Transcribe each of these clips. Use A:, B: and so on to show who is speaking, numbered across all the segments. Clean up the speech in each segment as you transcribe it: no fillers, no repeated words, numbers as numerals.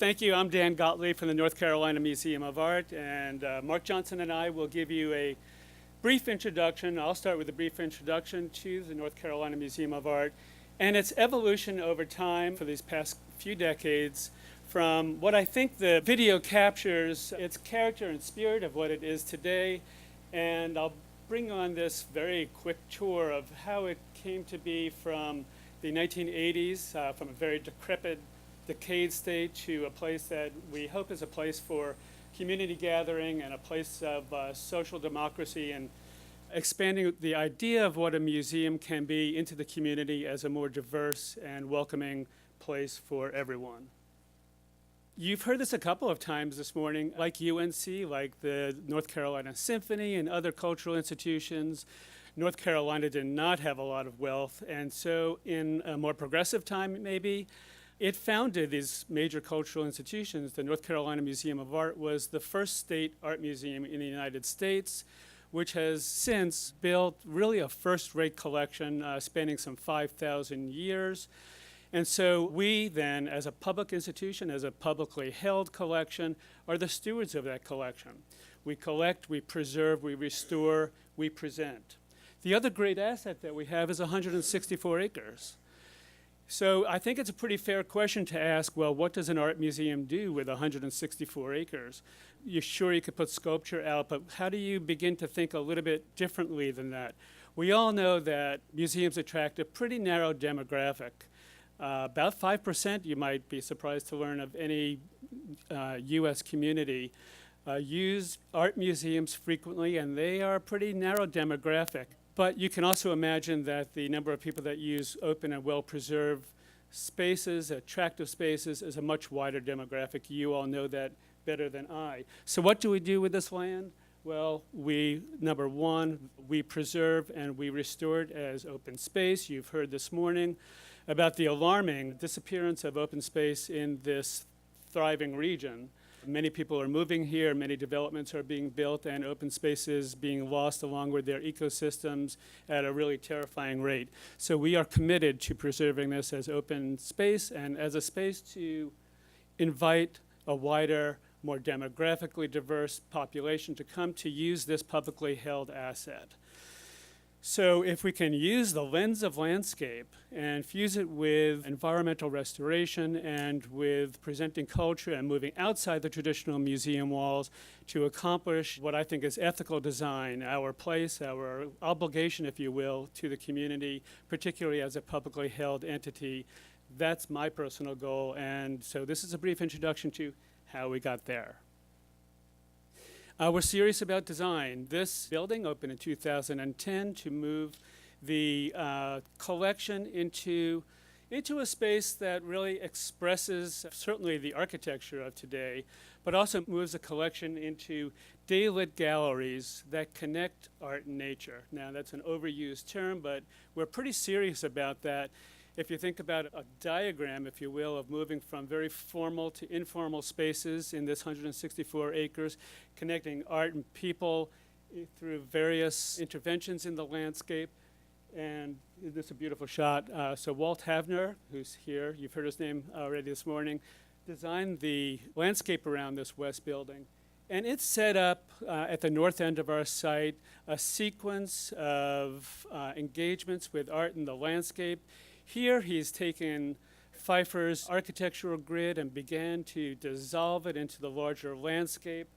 A: Thank you. I'm Dan Gottlieb from the North Carolina Museum of Art, and Mark Johnson and I will give you a brief introduction. I'll start with a brief introduction to the North Carolina Museum of Art and its evolution over time for these past few decades from what I think the video captures its character and spirit of what it is today. And I'll bring on this very quick tour of how it came to be from the 1980s, from a very decayed state to a place that we hope is a place for community gathering and a place of social democracy, and expanding the idea of what a museum can be into the community as a more diverse and welcoming place for everyone. You've heard this a couple of times this morning, like UNC, like the North Carolina Symphony and other cultural institutions. North Carolina did not have a lot of wealth, and so in a more progressive time maybe, it founded these major cultural institutions. The North Carolina Museum of Art was the first state art museum in the United States, which has since built really a first-rate collection spanning some 5,000 years. And so we then, as a public institution, as a publicly held collection, are the stewards of that collection. We collect, we preserve, we restore, we present. The other great asset that we have is 164 acres. So I think it's a pretty fair question to ask, well, what does an art museum do with 164 acres? You're sure you could put sculpture out, but how do you begin to think a little bit differently than that? We all know that museums attract a pretty narrow demographic. About 5%, you might be surprised to learn, of any US community use art museums frequently, and they are a pretty narrow demographic. But you can also imagine that the number of people that use open and well-preserved spaces, attractive spaces, is a much wider demographic. You all know that better than I. So what do we do with this land? Well, number one, we preserve and we restore it as open space. You've heard this morning about the alarming disappearance of open space in this thriving region. Many people are moving here, many developments are being built, and open spaces being lost along with their ecosystems at a really terrifying rate. So we are committed to preserving this as open space and as a space to invite a wider, more demographically diverse population to come to use this publicly held asset. So if we can use the lens of landscape and fuse it with environmental restoration and with presenting culture and moving outside the traditional museum walls to accomplish what I think is ethical design, our place, our obligation, if you will, to the community, particularly as a publicly held entity, that's my personal goal. And so this is a brief introduction to how we got there. We're serious about design. This building opened in 2010 to move the collection into a space that really expresses certainly the architecture of today, but also moves the collection into daylit galleries that connect art and nature. Now, that's an overused term, but we're pretty serious about that. If you think about a diagram, if you will, of moving from very formal to informal spaces in this 164 acres, connecting art and people through various interventions in the landscape. And this is a beautiful shot. So Walt Havener, who's here, you've heard his name already this morning, designed the landscape around this west building. And it's set up at the north end of our site, a sequence of engagements with art and the landscape. Here he's taken Phifer's architectural grid and began to dissolve it into the larger landscape.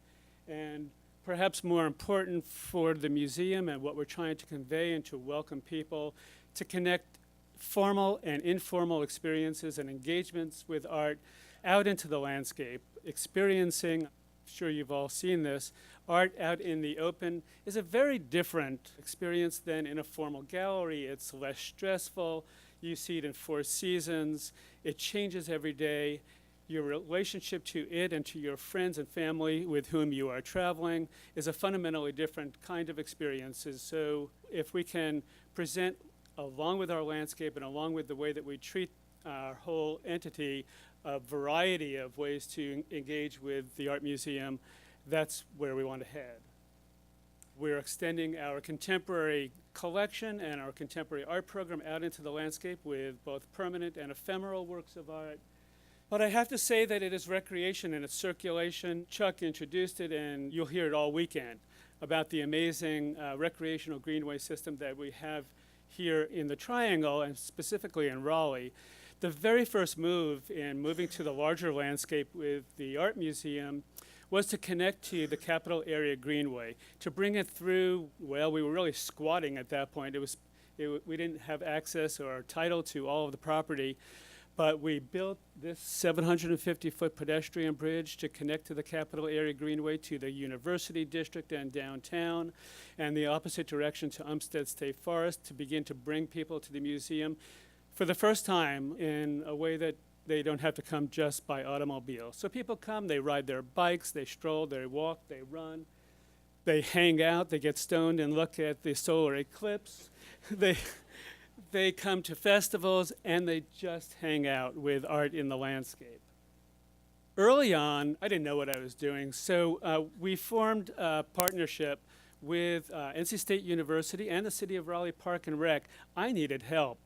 A: And perhaps more important for the museum and what we're trying to convey and to welcome people, to connect formal and informal experiences and engagements with art out into the landscape. Experiencing, I'm sure you've all seen this, art out in the open is a very different experience than in a formal gallery. It's less stressful. You see it in 4 seasons. It changes every day. Your relationship to it and to your friends and family with whom you are traveling is a fundamentally different kind of experiences. So if we can present, along with our landscape and along with the way that we treat our whole entity, a variety of ways to engage with the art museum, that's where we want to head. We're extending our contemporary collection and our contemporary art program out into the landscape with both permanent and ephemeral works of art. But I have to say that it is recreation and it's circulation. Chuck introduced it, and you'll hear it all weekend about the amazing recreational greenway system that we have here in the Triangle, and specifically in Raleigh. The very first move in moving to the larger landscape with the art museum was to connect to the Capital Area Greenway, to bring it through. Well, we were really squatting at that point. We didn't have access or title to all of the property, but we built this 750-foot pedestrian bridge to connect to the Capital Area Greenway to the University District and downtown, and the opposite direction to Umstead State Forest, to begin to bring people to the museum for the first time in a way that they don't have to come just by automobile. So people come, they ride their bikes, they stroll, they walk, they run, they hang out, they get stoned and look at the solar eclipse. They come to festivals, and they just hang out with art in the landscape. Early on, I didn't know what I was doing, so we formed a partnership with NC State University and the City of Raleigh Park and Rec. I needed help.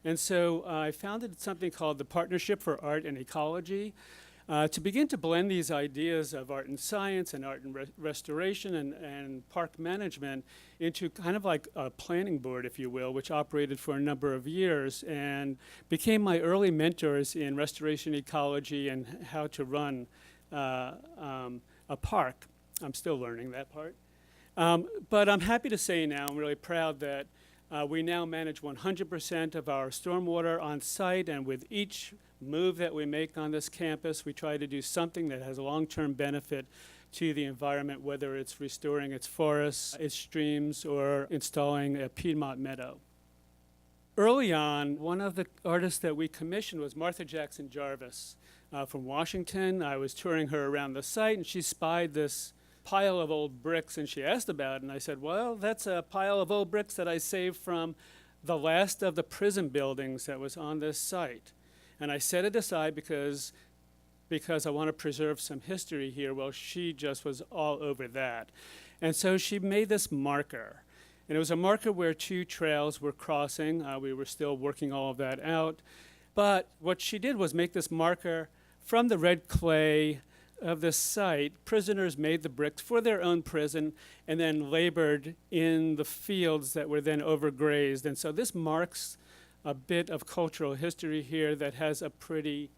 A: And so I founded something called the Partnership for Art and Ecology to begin to blend these ideas of art and science and art and restoration and park management into kind of like a planning board, if you will, which operated for a number of years and became my early mentors in restoration ecology and how to run a park. I'm still learning that part. But I'm happy to say now, I'm really proud that we now manage 100% of our stormwater on site, and with each move that we make on this campus, we try to do something that has a long-term benefit to the environment, whether it's restoring its forests, its streams, or installing a Piedmont meadow. Early on, one of the artists that we commissioned was Martha Jackson Jarvis from Washington. I was touring her around the site, and she spied this pile of old bricks, and she asked about it, and I said, well, that's a pile of old bricks that I saved from the last of the prison buildings that was on this site. And I set it aside because I want to preserve some history here. Well, she just was all over that. And so she made this marker. And it was a marker where two trails were crossing. We were still working all of that out. But what she did was make this marker from the red clay of this site. Prisoners made the bricks for their own prison and then labored in the fields that were then overgrazed. And so this marks a bit of cultural history here that has a pretty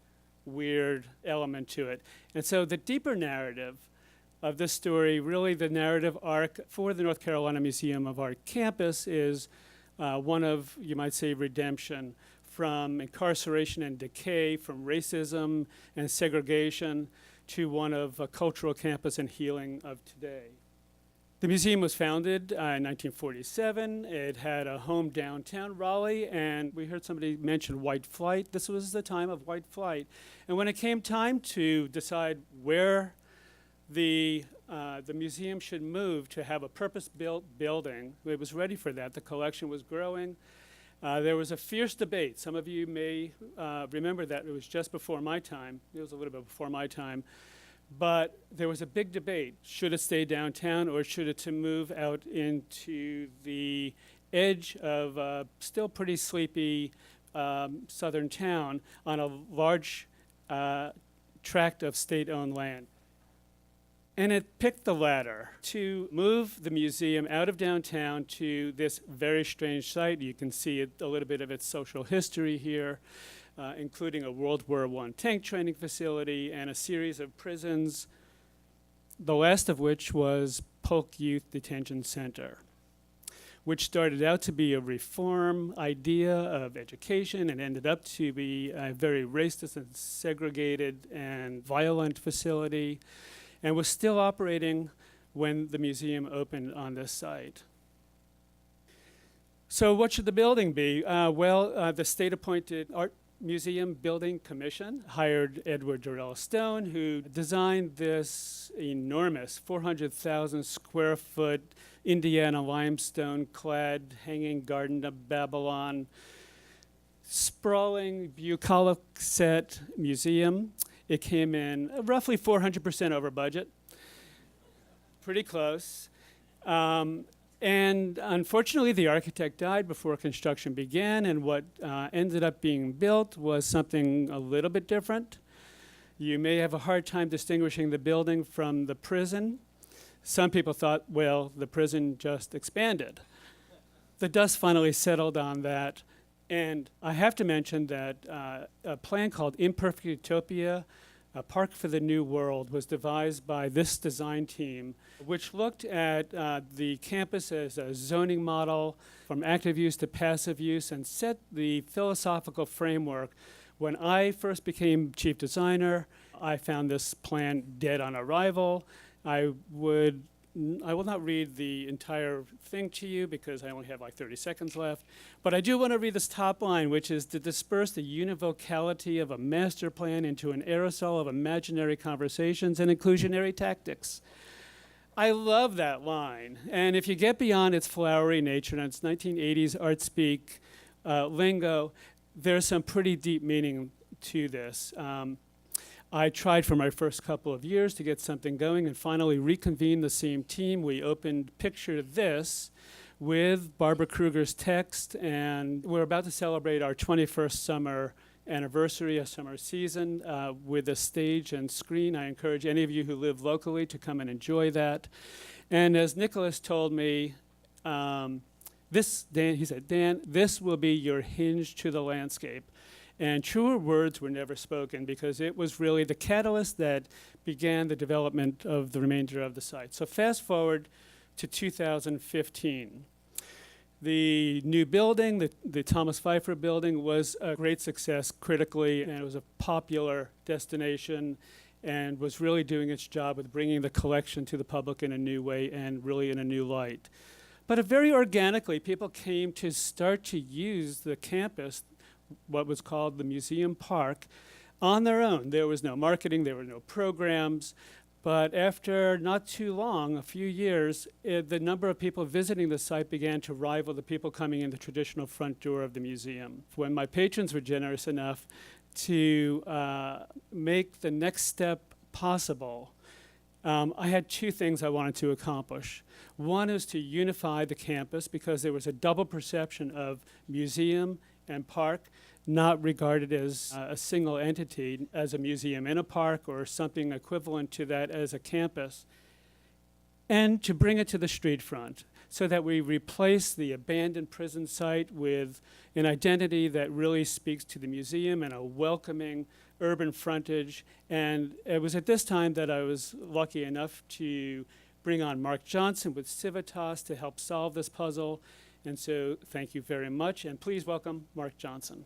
A: weird element to it. And so the deeper narrative of this story, really the narrative arc for the North Carolina Museum of Art campus, is one of, you might say, redemption from incarceration and decay, from racism and segregation, to one of a cultural campus and healing of today. The museum was founded in 1947. It had a home downtown Raleigh, and we heard somebody mention white flight. This was the time of white flight. And when it came time to decide where the museum should move to have a purpose-built building, it was ready for that. The collection was growing. There was a fierce debate. Some of you may remember that. It was just before my time. It was a little bit before my time. But there was a big debate. Should it stay downtown, or should it to move out into the edge of a still pretty sleepy southern town on a large tract of state-owned land? And it picked the latter, to move the museum out of downtown to this very strange site. You can see a little bit of its social history here, including a World War I tank training facility and a series of prisons, the last of which was Polk Youth Detention Center, which started out to be a reform idea of education and ended up to be a very racist and segregated and violent facility, and was still operating when the museum opened on this site. So what should the building be? The state-appointed Art Museum Building Commission hired Edward Durrell Stone, who designed this enormous 400,000 square foot Indiana limestone-clad hanging garden of Babylon, sprawling bucolic set museum. It came in roughly 400% over budget, pretty close. And unfortunately, the architect died before construction began, and what ended up being built was something a little bit different. You may have a hard time distinguishing the building from the prison. Some people thought, well, the prison just expanded. The dust finally settled on that. And I have to mention that a plan called Imperfect Utopia, a Park for the New World, was devised by this design team, which looked at the campus as a zoning model from active use to passive use and set the philosophical framework. When I first became chief designer, I found this plan dead on arrival. I will not read the entire thing to you because I only have like 30 seconds left, but I do want to read this top line, which is to disperse the univocality of a master plan into an aerosol of imaginary conversations and inclusionary tactics. I love that line, and if you get beyond its flowery nature and its 1980s art speak lingo, there's some pretty deep meaning to this. I tried for my first couple of years to get something going and finally reconvened the same team. We opened Picture This with Barbara Kruger's text, and we're about to celebrate our 21st summer anniversary, a summer season, with a stage and screen. I encourage any of you who live locally to come and enjoy that. And as Nicholas told me, he said, Dan, this will be your hinge to the landscape. And truer words were never spoken because it was really the catalyst that began the development of the remainder of the site. So fast forward to 2015. The new building, the Thomas Phifer building, was a great success critically, and it was a popular destination and was really doing its job with bringing the collection to the public in a new way and really in a new light. But very organically, people came to start to use the campus, what was called the Museum Park, on their own. There was no marketing, there were no programs, but after not too long, a few years, the number of people visiting the site began to rival the people coming in the traditional front door of the museum. When my patrons were generous enough to make the next step possible, I had two things I wanted to accomplish. One is to unify the campus because there was a double perception of museum and park, not regarded as a single entity, as a museum in a park or something equivalent to that as a campus, and to bring it to the street front so that we replace the abandoned prison site with an identity that really speaks to the museum and a welcoming urban frontage. And it was at this time that I was lucky enough to bring on Mark Johnson with Civitas to help solve this puzzle. And so thank you very much, and please welcome Mark Johnson.